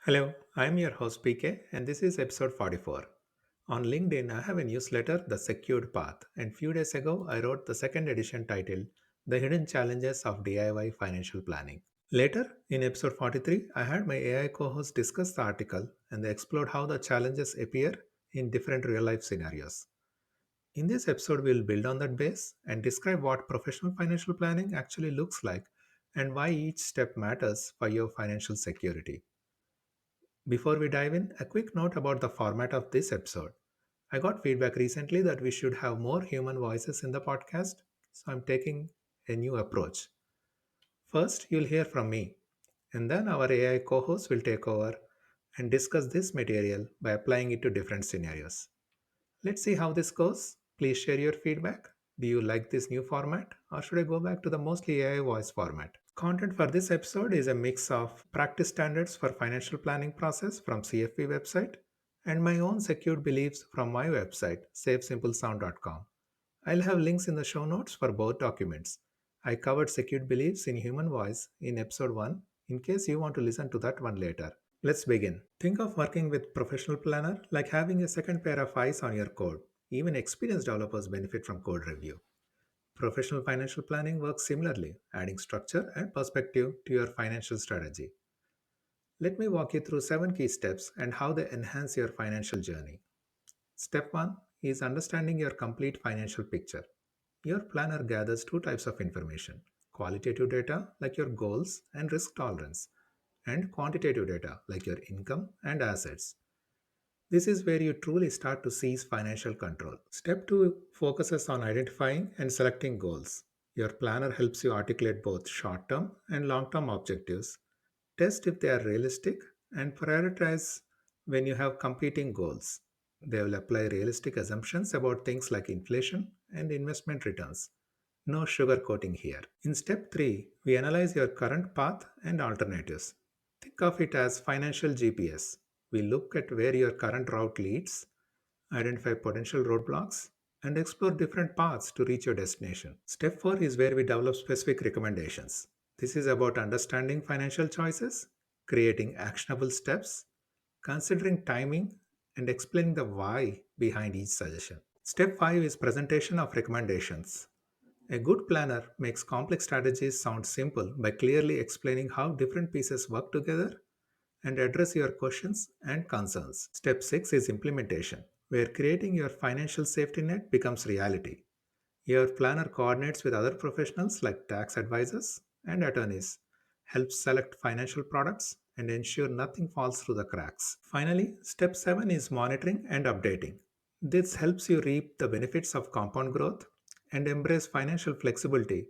Hello, I'm your host PK, and this is episode 44. On LinkedIn, I have a newsletter, The Secured Path, and few days ago, I wrote the second edition titled The Hidden Challenges of DIY Financial Planning. Later, in episode 43, I had my AI co host discuss the article and they explored how the challenges appear in different real life scenarios. In this episode, we'll build on that base and describe what professional financial planning actually looks like and why each step matters for your financial security. Before we dive in, a quick note about the format of this episode. I got feedback recently that we should have more human voices in the podcast, so I'm taking a new approach. First, you'll hear from me, and then our AI co host will take over and discuss this material by applying it to different scenarios. Let's see how this goes. Please share your feedback. Do you like this new format, or should I go back to the mostly AI voice format? Content for this episode is a mix of practice standards for financial planning process from CFP website and my own secured beliefs from my website savesimplesound.com. I'll have links in the show notes for both documents. I covered secured beliefs in human voice in episode 1 in case you want to listen to that one later. Let's begin. Think of working with professional planner like having a second pair of eyes on your code. Even experienced developers benefit from code review. Professional financial planning works similarly, adding structure and perspective to your financial strategy. Let me walk you through 7 key steps and how they enhance your financial journey. Step 1 is understanding your complete financial picture. Your planner gathers two types of information: qualitative data, like your goals and risk tolerance, and quantitative data, like your income and assets. This is where you truly start to seize financial control. Step 2 focuses on identifying and selecting goals. Your planner helps you articulate both short term and long term objectives, test if they are realistic, and prioritize when you have competing goals. They will apply realistic assumptions about things like inflation and investment returns. No sugarcoating here. In step 3, we analyze your current path and alternatives. Think of it as financial GPS. We look at where your current route leads, identify potential roadblocks, and explore different paths to reach your destination. Step 4 is where we develop specific recommendations. This is about understanding financial choices, creating actionable steps, considering timing, and explaining the why behind each suggestion. Step 5 is presentation of recommendations. A good planner makes complex strategies sound simple by clearly explaining how different pieces work together and address your questions and concerns. Step 6 is implementation, where creating your financial safety net becomes reality. Your planner coordinates with other professionals like tax advisors and attorneys, helps select financial products, and ensure nothing falls through the cracks. Finally, step 7 is monitoring and updating. This helps you reap the benefits of compound growth and embrace financial flexibility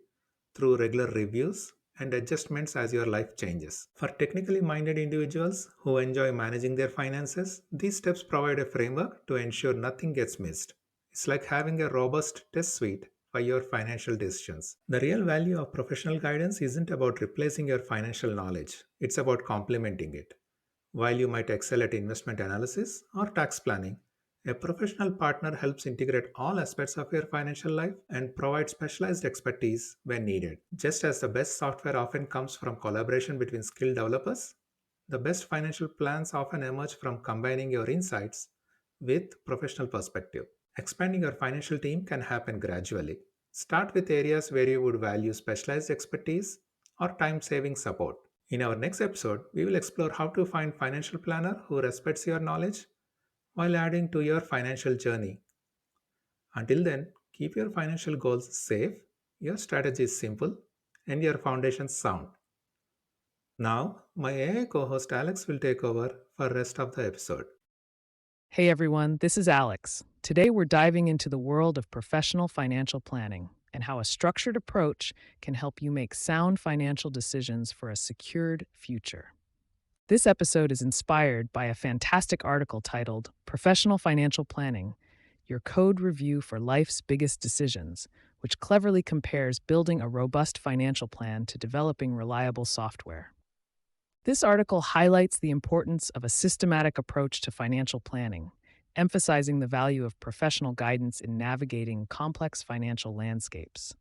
through regular reviews and adjustments as your life changes. For technically minded individuals who enjoy managing their finances, these steps provide a framework to ensure nothing gets missed. It's like having a robust test suite for your financial decisions. The real value of professional guidance isn't about replacing your financial knowledge, it's about complementing it. While you might excel at investment analysis or tax planning, a professional partner helps integrate all aspects of your financial life and provide specialized expertise when needed. Just as the best software often comes from collaboration between skilled developers, the best financial plans often emerge from combining your insights with professional perspective. Expanding your financial team can happen gradually. Start with areas where you would value specialized expertise or time saving support. In our next episode, we will explore how to find financial planner who respects your knowledge while adding to your financial journey. Until then, keep your financial goals safe, your strategy is simple, and your foundations sound. Now, my AI co-host Alex will take over for rest of the episode. Hey everyone, this is Alex. Today we're diving into the world of professional financial planning and how a structured approach can help you make sound financial decisions for a secured future. This episode is inspired by a fantastic article titled Professional Financial Planning: Your Code Review for Life's Biggest Decisions, which cleverly compares building a robust financial plan to developing reliable software. This article highlights the importance of a systematic approach to financial planning, emphasizing the value of professional guidance in navigating complex financial landscapes.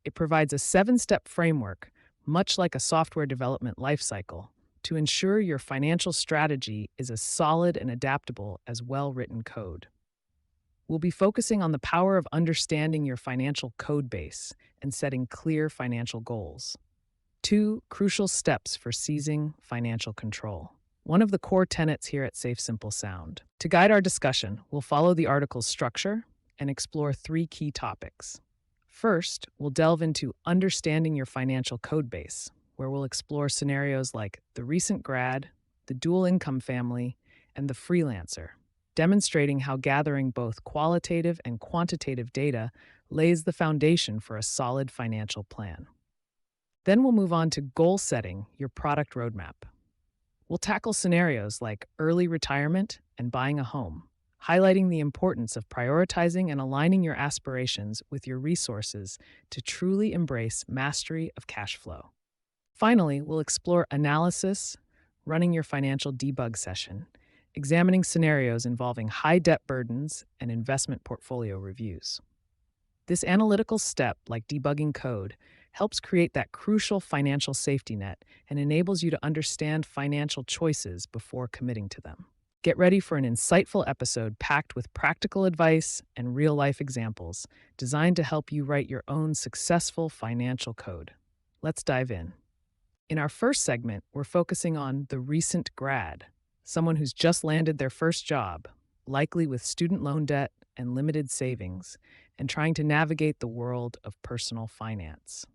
It provides a 7-step framework, much like a software development lifecycle, to ensure your financial strategy is as solid and adaptable as well written code. We'll be focusing on the power of understanding your financial code base and setting clear financial goals. Two crucial steps for seizing financial control. One of the core tenets here at Safe Simple Sound. To guide our discussion, we'll follow the article's structure and explore three key topics. First, we'll delve into understanding your financial code base, where we'll explore scenarios like the recent grad, the dual income family, and the freelancer, demonstrating how gathering both qualitative and quantitative data lays the foundation for a solid financial plan. Then we'll move on to goal setting your product roadmap. We'll tackle scenarios like early retirement and buying a home, highlighting the importance of prioritizing and aligning your aspirations with your resources to truly embrace mastery of cash flow. Finally, we'll explore analysis, running your financial debug session, examining scenarios involving high debt burdens and investment portfolio reviews. This analytical step, like debugging code, helps create that crucial financial safety net and enables you to understand financial choices before committing to them. Get ready for an insightful episode packed with practical advice and real-life examples designed to help you write your own successful financial code. Let's dive in. In our first segment, we're focusing on the recent grad, someone who's just landed their first job, likely with student loan debt and limited savings, and trying to navigate the world of personal finance.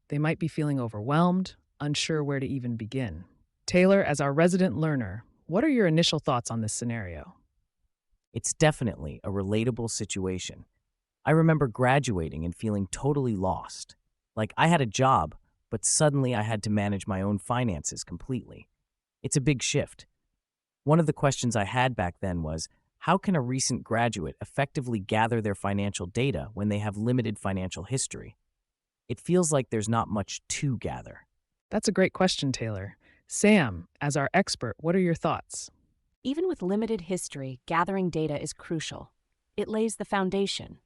They might be feeling overwhelmed, unsure where to even begin. Taylor, as our resident learner, what are your initial thoughts on this scenario? It's definitely a relatable situation. I remember graduating and feeling totally lost. Like I had a job, but suddenly I had to manage my own finances completely. It's a big shift. One of the questions I had back then was, how can a recent graduate effectively gather their financial data when they have limited financial history? It feels like there's not much to gather. That's a great question, Taylor. Sam, as our expert, what are your thoughts? Even with limited history, gathering data is crucial. It lays the foundation.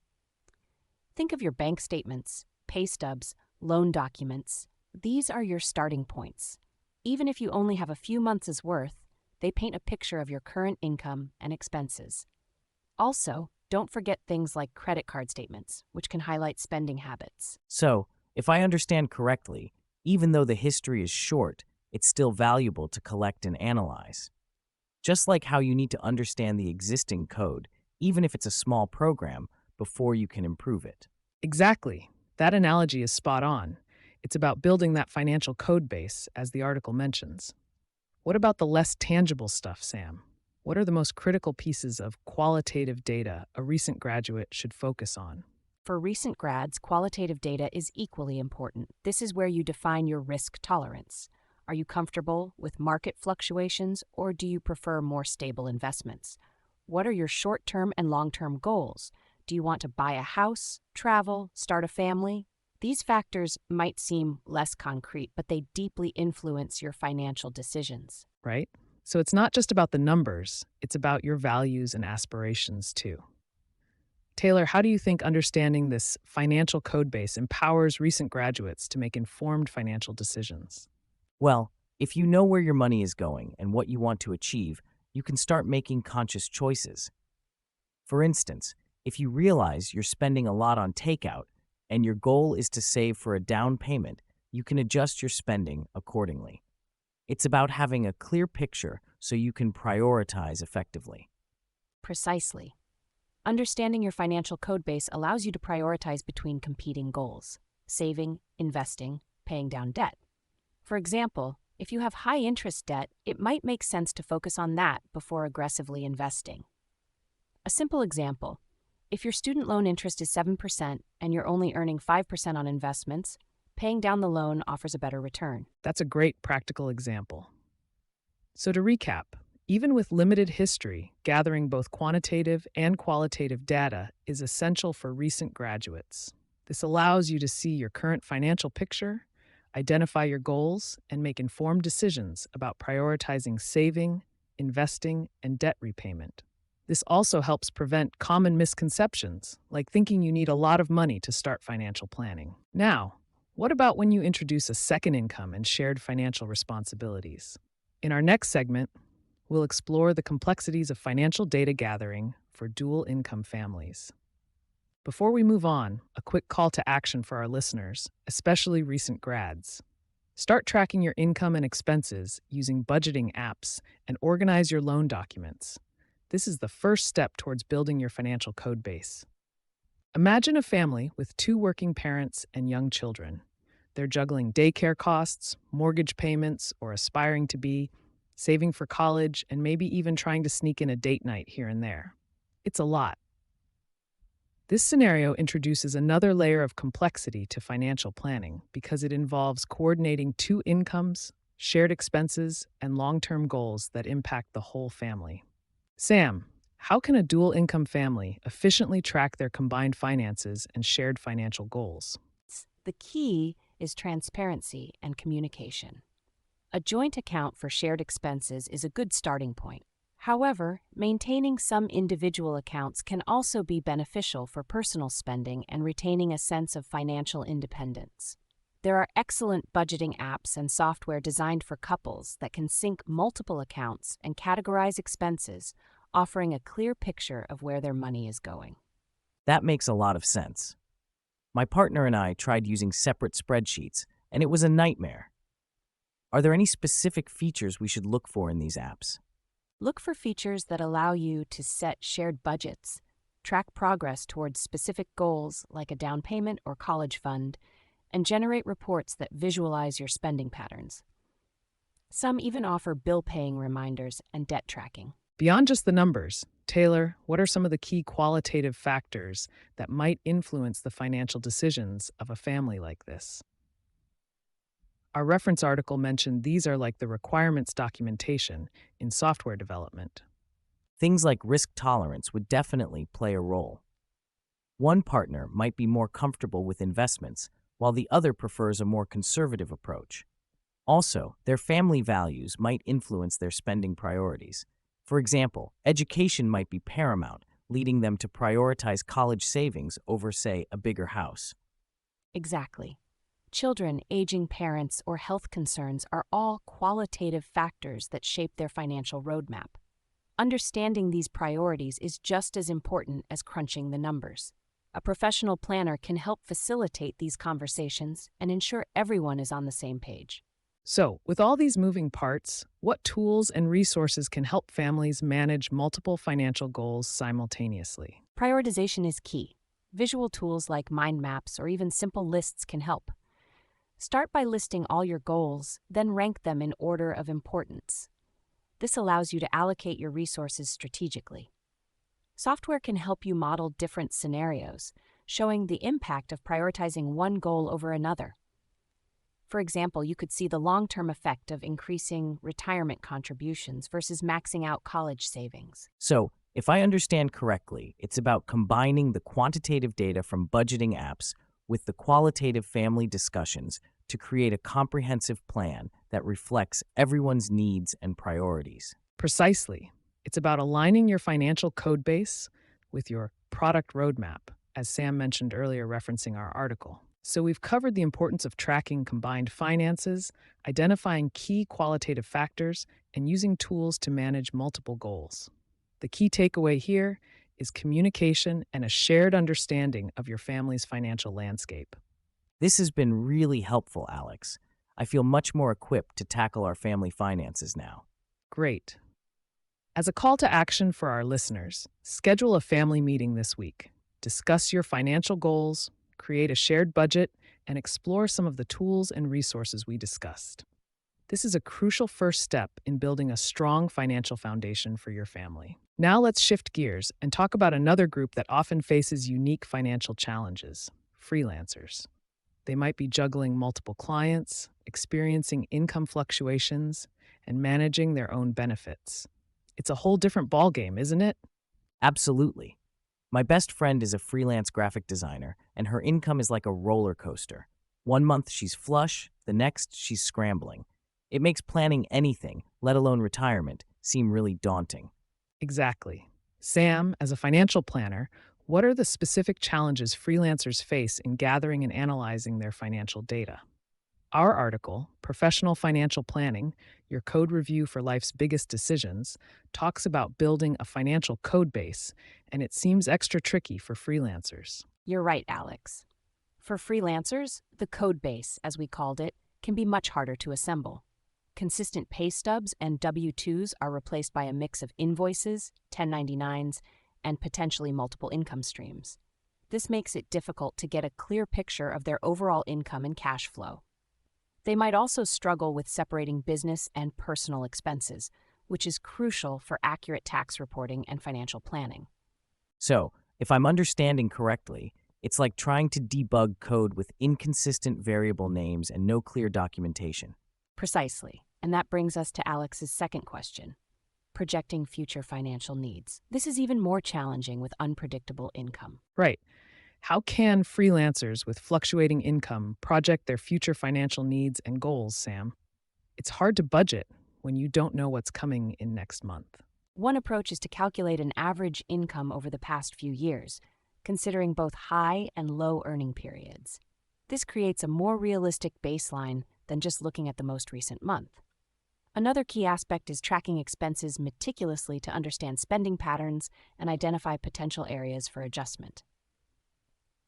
Think of your bank statements, pay stubs, loan documents. These are your starting points. Even if you only have a few months' worth, they paint a picture of your current income and expenses. Also, don't forget things like credit card statements, which can highlight spending habits. So, if I understand correctly, even though the history is short, it's still valuable to collect and analyze. Just like how you need to understand the existing code, even if it's a small program, before you can improve it. Exactly. That analogy is spot on. It's about building that financial code base, as the article mentions. What about the less tangible stuff, Sam? What are the most critical pieces of qualitative data a recent graduate should focus on? For recent grads, qualitative data is equally important. This is where you define your risk tolerance. Are you comfortable with market fluctuations, or do you prefer more stable investments? What are your short-term and long-term goals? Do you want to buy a house, travel, start a family? These factors might seem less concrete, but they deeply influence your financial decisions. Right? So it's not just about the numbers, it's about your values and aspirations too. Taylor, how do you think understanding this financial code base empowers recent graduates to make informed financial decisions? Well, if you know where your money is going and what you want to achieve, you can start making conscious choices. For instance, if you realize you're spending a lot on takeout and your goal is to save for a down payment, you can adjust your spending accordingly. It's about having a clear picture so you can prioritize effectively. Precisely. Understanding your financial code base allows you to prioritize between competing goals: saving, investing, paying down debt. For example, if you have high interest debt, it might make sense to focus on that before aggressively investing. A simple example: if your student loan interest is 7% and you're only earning 5% on investments, paying down the loan offers a better return. That's a great practical example. So to recap, even with limited history, gathering both quantitative and qualitative data is essential for recent graduates. This allows you to see your current financial picture, identify your goals, and make informed decisions about prioritizing saving, investing, and debt repayment. This also helps prevent common misconceptions, like thinking you need a lot of money to start financial planning. Now, What about when you introduce a second income and shared financial responsibilities? In our next segment, we'll explore the complexities of financial data gathering for dual income families. Before we move on, a quick call to action for our listeners, especially recent grads. Start tracking your income and expenses using budgeting apps and organize your loan documents. This is the first step towards building your financial code base. Imagine a family with two working parents and young children. They're juggling daycare costs, mortgage payments, or aspiring to be, saving for college, and maybe even trying to sneak in a date night here and there. It's a lot. This scenario introduces another layer of complexity to financial planning because it involves coordinating two incomes, shared expenses, and long-term goals that impact the whole family. Sam, how can a dual income family efficiently track their combined finances and shared financial goals? The key is transparency and communication. A joint account for shared expenses is a good starting point. However, maintaining some individual accounts can also be beneficial for personal spending and retaining a sense of financial independence. There are excellent budgeting apps and software designed for couples that can sync multiple accounts and categorize expenses, offering a clear picture of where their money is going. That makes a lot of sense. My partner and I tried using separate spreadsheets, and it was a nightmare. Are there any specific features we should look for in these apps? Look for features that allow you to set shared budgets, track progress towards specific goals like a down payment or college fund, and generate reports that visualize your spending patterns. Some even offer bill paying reminders and debt tracking. Beyond just the numbers, Taylor, what are some of the key qualitative factors that might influence the financial decisions of a family like this? Our reference article mentioned these are like the requirements documentation in software development. Things like risk tolerance would definitely play a role. One partner might be more comfortable with investments, while the other prefers a more conservative approach. Also, their family values might influence their spending priorities. For example, education might be paramount, leading them to prioritize college savings over, say, a bigger house. Exactly. Children, aging parents, or health concerns are all qualitative factors that shape their financial roadmap. Understanding these priorities is just as important as crunching the numbers. A professional planner can help facilitate these conversations and ensure everyone is on the same page. So, with all these moving parts, what tools and resources can help families manage multiple financial goals simultaneously? Prioritization is key. Visual tools like mind maps or even simple lists can help. Start by listing all your goals, then rank them in order of importance. This allows you to allocate your resources strategically. Software can help you model different scenarios, showing the impact of prioritizing one goal over another. For example, you could see the long-term effect of increasing retirement contributions versus maxing out college savings. So, if I understand correctly, it's about combining the quantitative data from budgeting apps with the qualitative family discussions to create a comprehensive plan that reflects everyone's needs and priorities. Precisely. It's about aligning your financial code base with your product roadmap, as Sam mentioned earlier, referencing our article. So we've covered the importance of tracking combined finances, identifying key qualitative factors, and using tools to manage multiple goals. The key takeaway here is communication and a shared understanding of your family's financial landscape. This has been really helpful, Alex. I feel much more equipped to tackle our family finances now. Great. As a call to action for our listeners, schedule a family meeting this week. Discuss your financial goals, create a shared budget, and explore some of the tools and resources we discussed. This is a crucial first step in building a strong financial foundation for your family. Now let's shift gears and talk about another group that often faces unique financial challenges: freelancers. They might be juggling multiple clients, experiencing income fluctuations, and managing their own benefits. It's a whole different ballgame, isn't it? Absolutely. My best friend is a freelance graphic designer, and her income is like a roller coaster. One month she's flush, the next she's scrambling. It makes planning anything, let alone retirement, seem really daunting. Exactly. Sam, as a financial planner, What are the specific challenges freelancers face in gathering and analyzing their financial data? Our article, Professional Financial Planning Your Code Review for Life's Biggest Decisions, talks about building a financial code base, and it seems extra tricky for freelancers. You're right, Alex. For freelancers, the code base, as we called it, can be much harder to assemble. Consistent pay stubs and W-2s are replaced by a mix of invoices, 1099s, and potentially multiple income streams. This makes it difficult to get a clear picture of their overall income and cash flow. They might also struggle with separating business and personal expenses, which is crucial for accurate tax reporting and financial planning. So, if I'm understanding correctly, it's like trying to debug code with inconsistent variable names and no clear documentation. Precisely. And that brings us to Alex's second question, projecting future financial needs. This is even more challenging with unpredictable income. Right. How can freelancers with fluctuating income project their future financial needs and goals, Sam? It's hard to budget when you don't know what's coming in next month. One approach is to calculate an average income over the past few years, considering both high and low earning periods. This creates a more realistic baseline than just looking at the most recent month. Another key aspect is tracking expenses meticulously to understand spending patterns and identify potential areas for adjustment.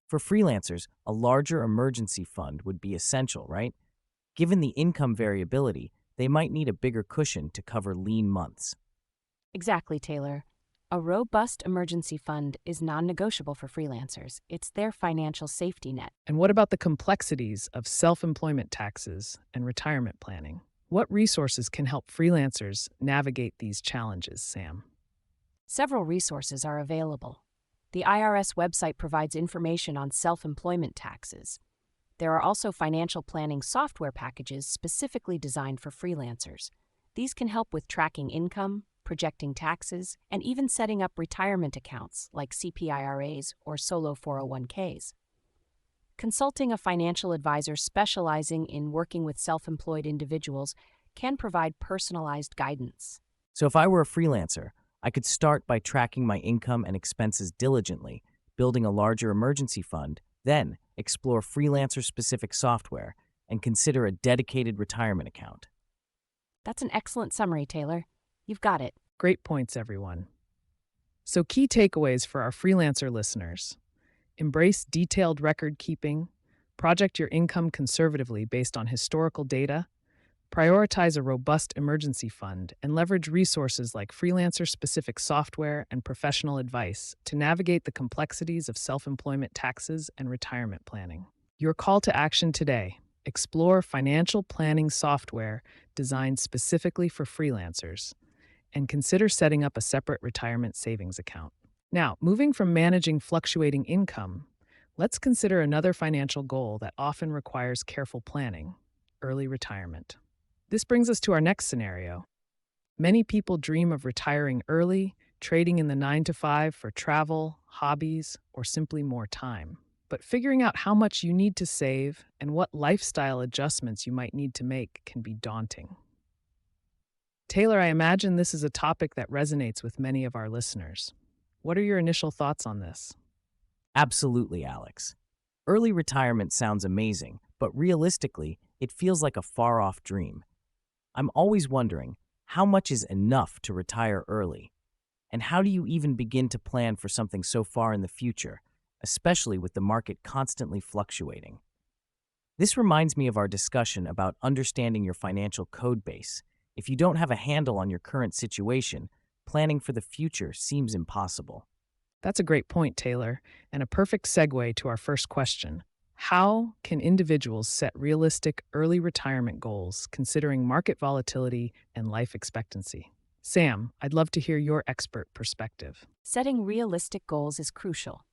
For freelancers, a larger emergency fund would be essential, right? Given the income variability, they might need a bigger cushion to cover lean months. Exactly, Taylor. A robust emergency fund is non-negotiable for freelancers. It's their financial safety net. And what about the complexities of self-employment taxes and retirement planning? What resources can help freelancers navigate these challenges, Sam? Several resources are available. The IRS website provides information on self-employment taxes. There are also financial planning software packages specifically designed for freelancers. These can help with tracking income, projecting taxes, and even setting up retirement accounts like CPIRAs or solo 401ks. Consulting a financial advisor specializing in working with self-employed individuals can provide personalized guidance. So if I were a freelancer, I could start by tracking my income and expenses diligently, building a larger emergency fund, then explore freelancer-specific software, and consider a dedicated retirement account. That's an excellent summary, Taylor. You've got it. Great points, everyone. So, key takeaways for our freelancer listeners: embrace detailed record keeping, project your income conservatively based on historical data, prioritize a robust emergency fund, and leverage resources like freelancer-specific software and professional advice to navigate the complexities of self-employment taxes and retirement planning. Your call to action today: explore financial planning software designed specifically for freelancers, and consider setting up a separate retirement savings account. Now, moving from managing fluctuating income, let's consider another financial goal that often requires careful planning: early retirement. This brings us to our next scenario. Many people dream of retiring early, trading in the 9 to 5 for travel, hobbies, or simply more time. But figuring out how much you need to save and what lifestyle adjustments you might need to make can be daunting. Taylor, I imagine this is a topic that resonates with many of our listeners. What are your initial thoughts on this? Absolutely, Alex. Early retirement sounds amazing, but realistically, it feels like a far-off dream. I'm always wondering, how much is enough to retire early? And how do you even begin to plan for something so far in the future, especially with the market constantly fluctuating? This reminds me of our discussion about understanding your financial code base. If you don't have a handle on your current situation, planning for the future seems impossible. That's a great point, Taylor, and a perfect segue to our first question. How can individuals set realistic early retirement goals considering market volatility and life expectancy? Sam, I'd love to hear your expert perspective. Setting realistic goals is crucial.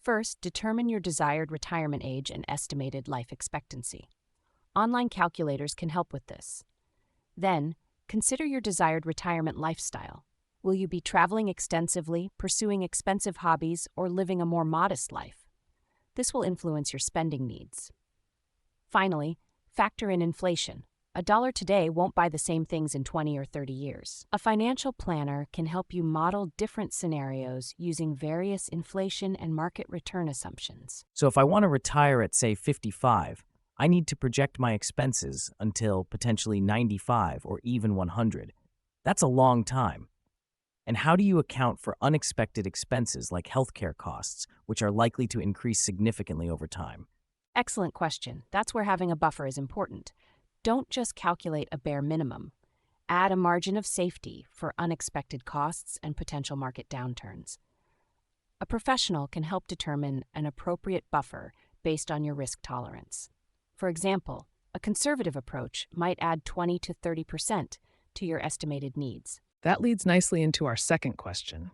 First, determine your desired retirement age and estimated life expectancy. Online calculators can help with this. Then, consider your desired retirement lifestyle. Will you be traveling extensively, pursuing expensive hobbies, or living a more modest life? This will influence your spending needs. Finally, factor in inflation. A dollar today won't buy the same things in 20 or 30 years. A financial planner can help you model different scenarios using various inflation and market return assumptions. So if I want to retire at, say, 55, I need to project my expenses until potentially 95 or even 100. That's a long time. And how do you account for unexpected expenses like healthcare costs, which are likely to increase significantly over time? Excellent question. That's where having a buffer is important. Don't just calculate a bare minimum. Add a margin of safety for unexpected costs and potential market downturns. A professional can help determine an appropriate buffer based on your risk tolerance. For example, a conservative approach might add 20 to 30% to your estimated needs. That leads nicely into our second question.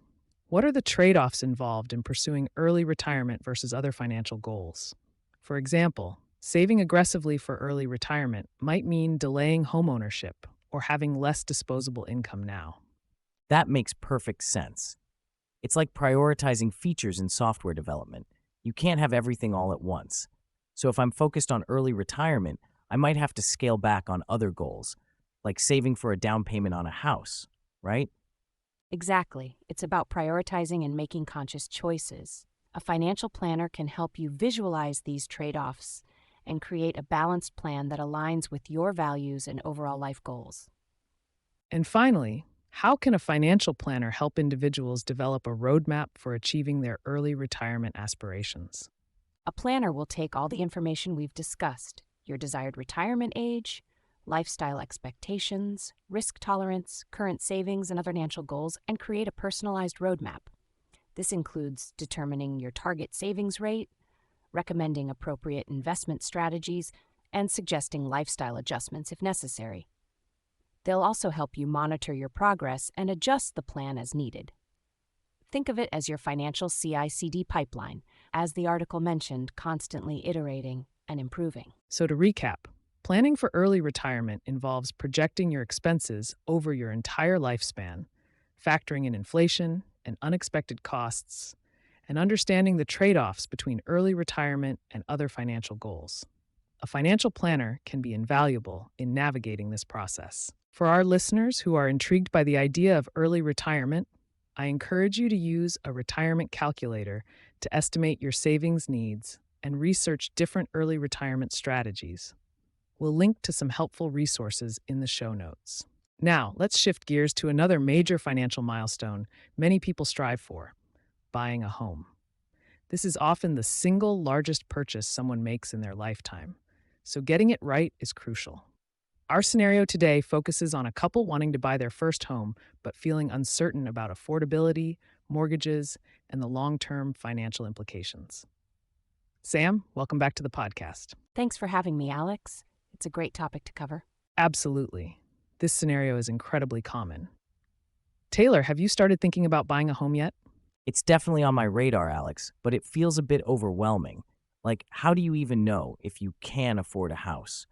What are the trade-offs involved in pursuing early retirement versus other financial goals? For example, saving aggressively for early retirement might mean delaying homeownership or having less disposable income now. That makes perfect sense. It's like prioritizing features in software development. You can't have everything all at once. So if I'm focused on early retirement, I might have to scale back on other goals, like saving for a down payment on a house, right? Exactly. It's about prioritizing and making conscious choices. A financial planner can help you visualize these trade-offs and create a balanced plan that aligns with your values and overall life goals. And finally, how can a financial planner help individuals develop a roadmap for achieving their early retirement aspirations? A planner will take all the information we've discussed, your desired retirement age, lifestyle expectations, risk tolerance, current savings, and other financial goals, and create a personalized roadmap. This includes determining your target savings rate, recommending appropriate investment strategies, and suggesting lifestyle adjustments if necessary. They'll also help you monitor your progress and adjust the plan as needed. Think of it as your financial CI/CD pipeline, as the article mentioned, constantly iterating and improving. So to recap, planning for early retirement involves projecting your expenses over your entire lifespan, factoring in inflation and unexpected costs, and understanding the trade-offs between early retirement and other financial goals. A financial planner can be invaluable in navigating this process. For our listeners who are intrigued by the idea of early retirement, I encourage you to use a retirement calculator to estimate your savings needs and research different early retirement strategies. We'll link to some helpful resources in the show notes. Now, let's shift gears to another major financial milestone many people strive for: buying a home. This is often the single largest purchase someone makes in their lifetime, so getting it right is crucial. Our scenario today focuses on a couple wanting to buy their first home but feeling uncertain about affordability, mortgages, and the long-term financial implications. Sam, welcome back to the podcast. Thanks for having me, Alex. It's a great topic to cover. Absolutely. This scenario is incredibly common. Taylor, have you started thinking about buying a home yet? It's definitely on my radar, Alex, but it feels a bit overwhelming. Like, how do you even know if you can afford a house?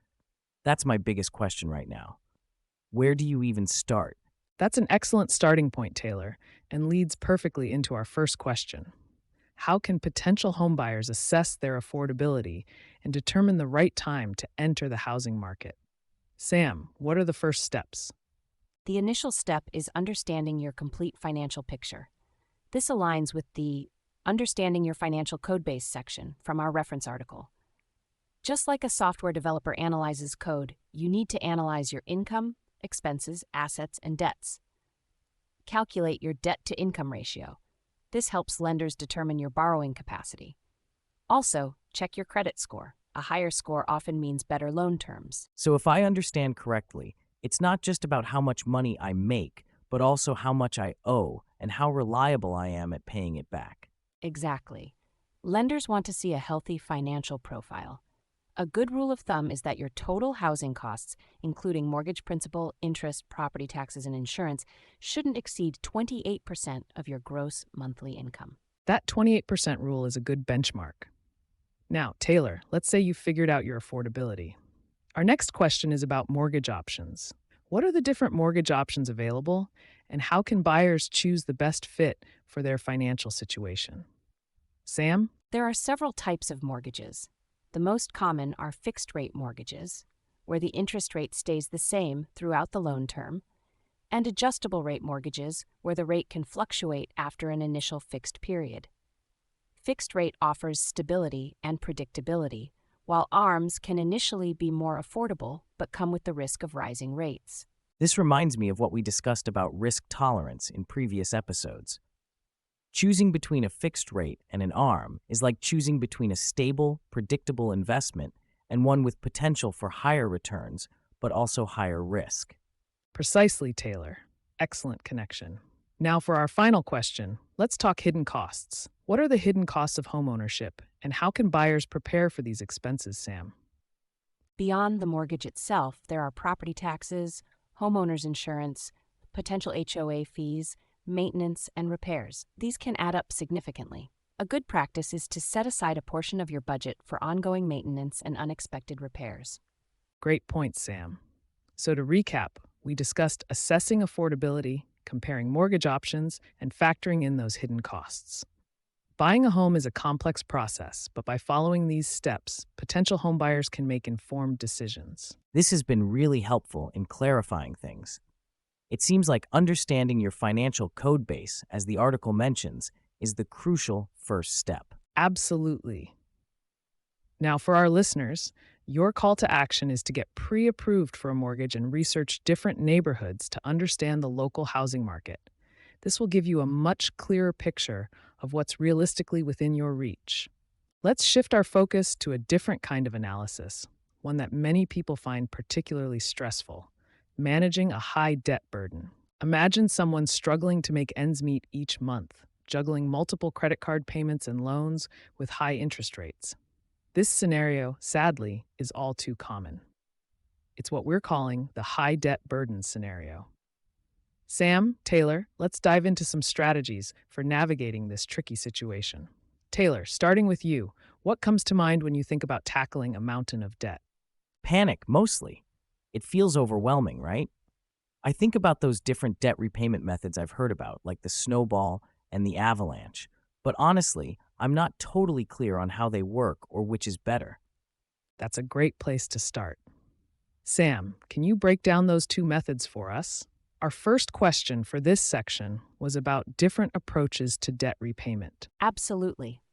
That's my biggest question right now. Where do you even start? That's an excellent starting point, Taylor, and leads perfectly into our first question. How can potential homebuyers assess their affordability and determine the right time to enter the housing market? Sam, what are the first steps? The initial step is understanding your complete financial picture. This aligns with the Understanding Your Financial Codebase section from our reference article. Just like a software developer analyzes code, you need to analyze your income, expenses, assets, and debts. Calculate your debt-to-income ratio. This helps lenders determine your borrowing capacity. Also, check your credit score. A higher score often means better loan terms. So if I understand correctly, it's not just about how much money I make, but also how much I owe and how reliable I am at paying it back. Exactly. Lenders want to see a healthy financial profile. A good rule of thumb is that your total housing costs, including mortgage principal, interest, property taxes, and insurance, shouldn't exceed 28% of your gross monthly income. That 28% rule is a good benchmark. Now, Taylor, let's say you've figured out your affordability. Our next question is about mortgage options. What are the different mortgage options available, and how can buyers choose the best fit for their financial situation? Sam? There are several types of mortgages. The most common are fixed-rate mortgages, where the interest rate stays the same throughout the loan term, and adjustable rate mortgages, where the rate can fluctuate after an initial fixed period. Fixed rate offers stability and predictability, while ARMs can initially be more affordable but come with the risk of rising rates. This reminds me of what we discussed about risk tolerance in previous episodes. Choosing between a fixed rate and an ARM is like choosing between a stable, predictable investment and one with potential for higher returns, but also higher risk. Precisely, Taylor. Excellent connection. Now, for our final question, let's talk hidden costs. What are the hidden costs of homeownership, and how can buyers prepare for these expenses, Sam? Beyond the mortgage itself, there are property taxes, homeowners insurance, potential HOA fees, maintenance, and repairs. These can add up significantly. A good practice is to set aside a portion of your budget for ongoing maintenance and unexpected repairs. Great point, Sam. So to recap, we discussed assessing affordability, comparing mortgage options, and factoring in those hidden costs. Buying a home is a complex process, but by following these steps, potential homebuyers can make informed decisions. This has been really helpful in clarifying things. It seems like understanding your financial code base, as the article mentions, is the crucial first step. Absolutely. Now, for our listeners, your call to action is to get pre-approved for a mortgage and research different neighborhoods to understand the local housing market. This will give you a much clearer picture of what's realistically within your reach. Let's shift our focus to a different kind of analysis, one that many people find particularly stressful: managing a high debt burden. Imagine someone struggling to make ends meet each month, juggling multiple credit card payments and loans with high interest rates. This scenario, sadly, is all too common. It's what we're calling the high debt burden scenario. Sam, Taylor, let's dive into some strategies for navigating this tricky situation. Taylor, starting with you, what comes to mind when you think about tackling a mountain of debt? Panic, mostly. It feels overwhelming, right? I think about those different debt repayment methods I've heard about, like the snowball and the avalanche. But honestly, I'm not totally clear on how they work or which is better. That's a great place to start. Sam, can you break down those two methods for us? Our first question for this section was about different approaches to debt repayment. Absolutely.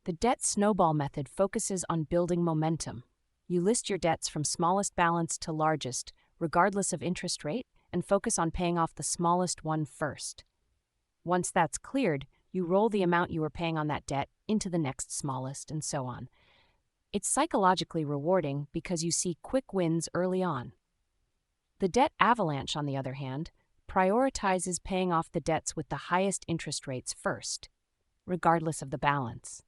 The debt snowball method focuses on building momentum. You list your debts from smallest balance to largest, regardless of interest rate, and focus on paying off the smallest one first. Once that's cleared, you roll the amount you were paying on that debt into the next smallest, and so on. It's psychologically rewarding because you see quick wins early on. The debt avalanche, on the other hand, prioritizes paying off the debts with the highest interest rates first, regardless of the balance.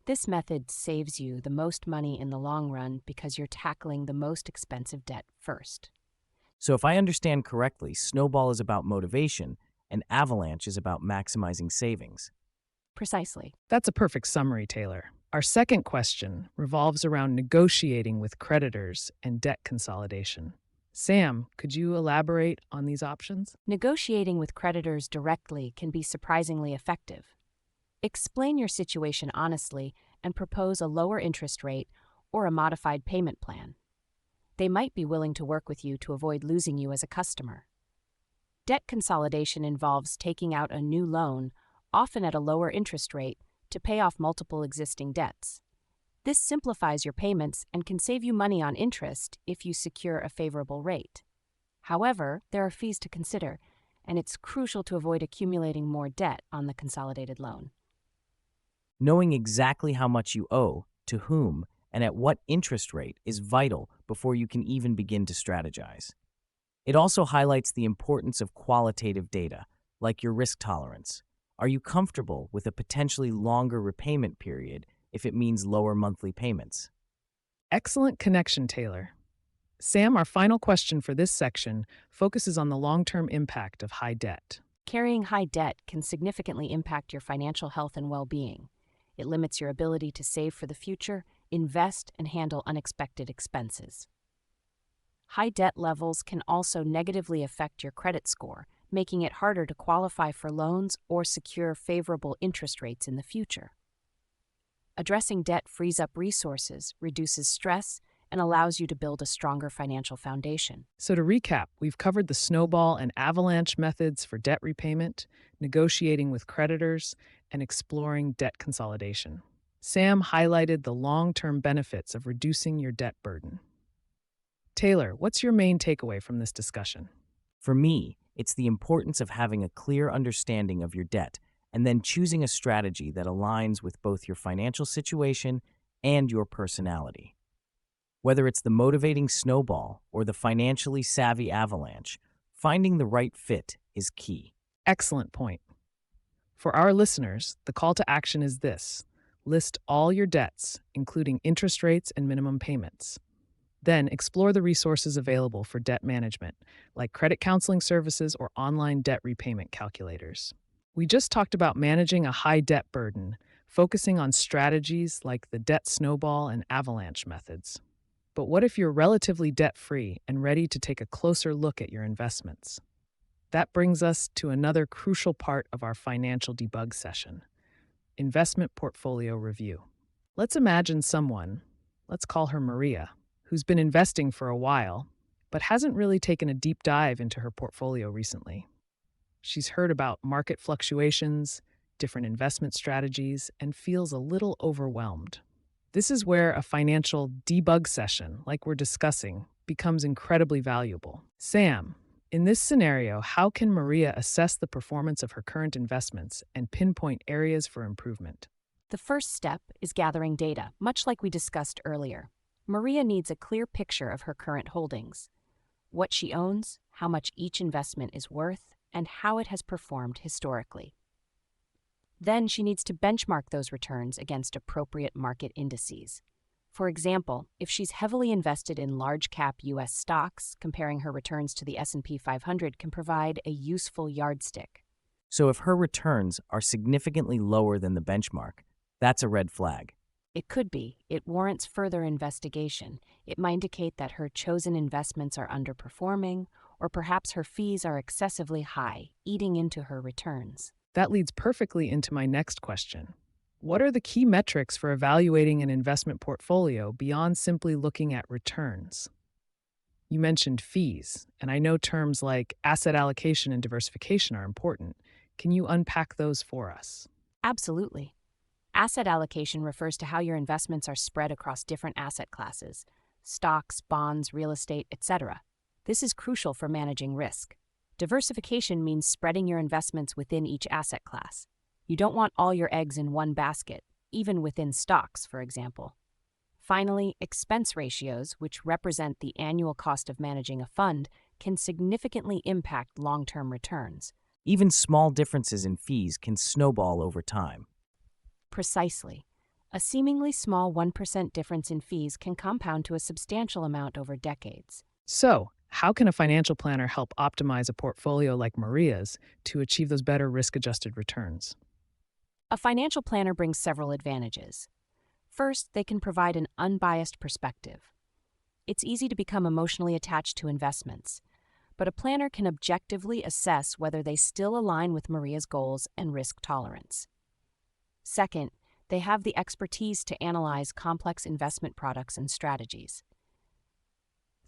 This method saves you the most money in the long run because you're tackling the most expensive debt first. So if I understand correctly, snowball is about motivation and avalanche is about maximizing savings. Precisely. That's a perfect summary, Taylor. Our second question revolves around negotiating with creditors and debt consolidation. Sam, could you elaborate on these options? Negotiating with creditors directly can be surprisingly effective. Explain your situation honestly and propose a lower interest rate or a modified payment plan. They might be willing to work with you to avoid losing you as a customer. Debt consolidation involves taking out a new loan, often at a lower interest rate, to pay off multiple existing debts. This simplifies your payments and can save you money on interest if you secure a favorable rate. However, there are fees to consider, and it's crucial to avoid accumulating more debt on the consolidated loan. Knowing exactly how much you owe, to whom, and at what interest rate is vital before you can even begin to strategize. It also highlights the importance of qualitative data, like your risk tolerance. Are you comfortable with a potentially longer repayment period if it means lower monthly payments? Excellent connection, Taylor. Sam, our final question for this section focuses on the long-term impact of high debt. Carrying high debt can significantly impact your financial health and well-being. It limits your ability to save for the future, invest, and handle unexpected expenses. High debt levels can also negatively affect your credit score, making it harder to qualify for loans or secure favorable interest rates in the future. Addressing debt frees up resources, reduces stress, and allows you to build a stronger financial foundation. So, to recap, we've covered the snowball and avalanche methods for debt repayment, negotiating with creditors, and exploring debt consolidation. Sam highlighted the long term benefits of reducing your debt burden. Taylor, what's your main takeaway from this discussion? For me, it's the importance of having a clear understanding of your debt and then choosing a strategy that aligns with both your financial situation and your personality. Whether it's the motivating snowball or the financially savvy avalanche, finding the right fit is key. Excellent point. For our listeners, the call to action is this: list all your debts, including interest rates and minimum payments. Then explore the resources available for debt management, like credit counseling services or online debt repayment calculators. We just talked about managing a high debt burden, focusing on strategies like the debt snowball and avalanche methods. But what if you're relatively debt-free and ready to take a closer look at your investments? That brings us to another crucial part of our financial debug session: investment portfolio review. Let's imagine someone, let's call her Maria, who's been investing for a while, but hasn't really taken a deep dive into her portfolio recently. She's heard about market fluctuations, different investment strategies, and feels a little overwhelmed. This is where a financial debug session, like we're discussing, becomes incredibly valuable. Sam, in this scenario, how can Maria assess the performance of her current investments and pinpoint areas for improvement? The first step is gathering data, much like we discussed earlier. Maria needs a clear picture of her current holdings, what she owns, how much each investment is worth, and how it has performed historically. Then she needs to benchmark those returns against appropriate market indices. For example, if she's heavily invested in large-cap U.S. stocks, comparing her returns to the S&P 500 can provide a useful yardstick. So if her returns are significantly lower than the benchmark, that's a red flag. It could be. It warrants further investigation. It might indicate that her chosen investments are underperforming, or perhaps her fees are excessively high, eating into her returns. That leads perfectly into my next question. What are the key metrics for evaluating an investment portfolio beyond simply looking at returns? You mentioned fees, and I know terms like asset allocation and diversification are important. Can you unpack those for us? Absolutely. Asset allocation refers to how your investments are spread across different asset classes: stocks, bonds, real estate, etc. This is crucial for managing risk. Diversification means spreading your investments within each asset class. You don't want all your eggs in one basket, even within stocks, for example. Finally, expense ratios, which represent the annual cost of managing a fund, can significantly impact long-term returns. Even small differences in fees can snowball over time. Precisely. A seemingly small 1% difference in fees can compound to a substantial amount over decades. So, how can a financial planner help optimize a portfolio like Maria's to achieve those better risk-adjusted returns? A financial planner brings several advantages. First, they can provide an unbiased perspective. It's easy to become emotionally attached to investments, but a planner can objectively assess whether they still align with Maria's goals and risk tolerance. Second, they have the expertise to analyze complex investment products and strategies.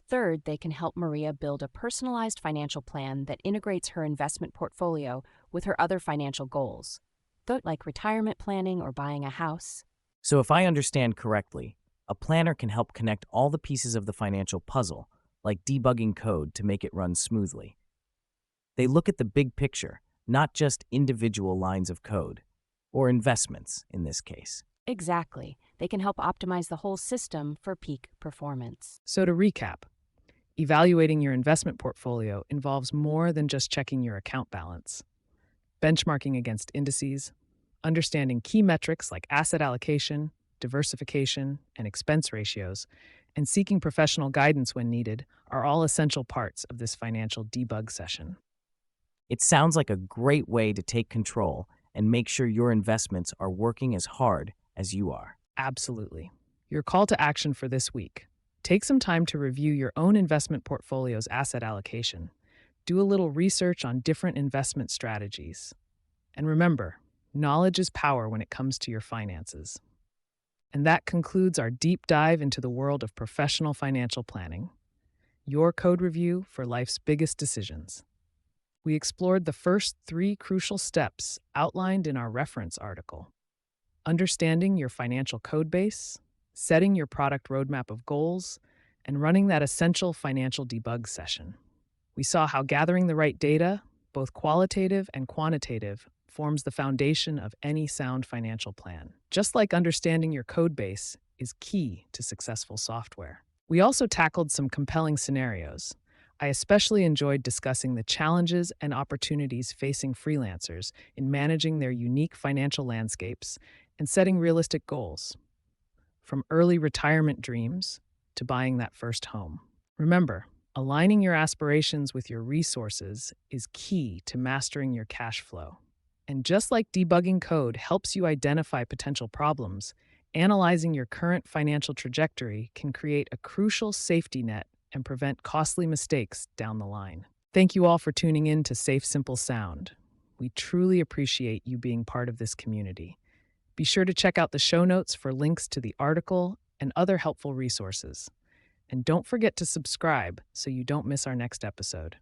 Third, they can help Maria build a personalized financial plan that integrates her investment portfolio with her other financial goals, like retirement planning or buying a house. So if I understand correctly, a planner can help connect all the pieces of the financial puzzle, like debugging code to make it run smoothly. They look at the big picture, not just individual lines of code, or investments in this case. Exactly. They can help optimize the whole system for peak performance. So, to recap, evaluating your investment portfolio involves more than just checking your account balance. Benchmarking against indices, understanding key metrics like asset allocation, diversification, and expense ratios, and seeking professional guidance when needed are all essential parts of this financial debug session. It sounds like a great way to take control and make sure your investments are working as hard as you are. Absolutely. Your call to action for this week: take some time to review your own investment portfolio's asset allocation. Do a little research on different investment strategies. And remember, knowledge is power when it comes to your finances. And that concludes our deep dive into the world of professional financial planning, your code review for life's biggest decisions. We explored the first 3 crucial steps outlined in our reference article: understanding your financial code base, setting your product roadmap of goals, and running that essential financial debug session. We saw how gathering the right data, both qualitative and quantitative, forms the foundation of any sound financial plan. Just like understanding your code base is key to successful software. We also tackled some compelling scenarios. I especially enjoyed discussing the challenges and opportunities facing freelancers in managing their unique financial landscapes and setting realistic goals, from early retirement dreams to buying that first home. Remember, aligning your aspirations with your resources is key to mastering your cash flow. And just like debugging code helps you identify potential problems, analyzing your current financial trajectory can create a crucial safety net and prevent costly mistakes down the line. Thank you all for tuning in to Safe Simple Sound. We truly appreciate you being part of this community. Be sure to check out the show notes for links to the article and other helpful resources. And don't forget to subscribe so you don't miss our next episode.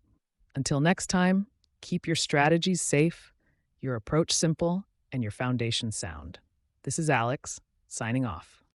Until next time, keep your strategies safe, your approach simple, and your foundation sound. This is Alex, signing off.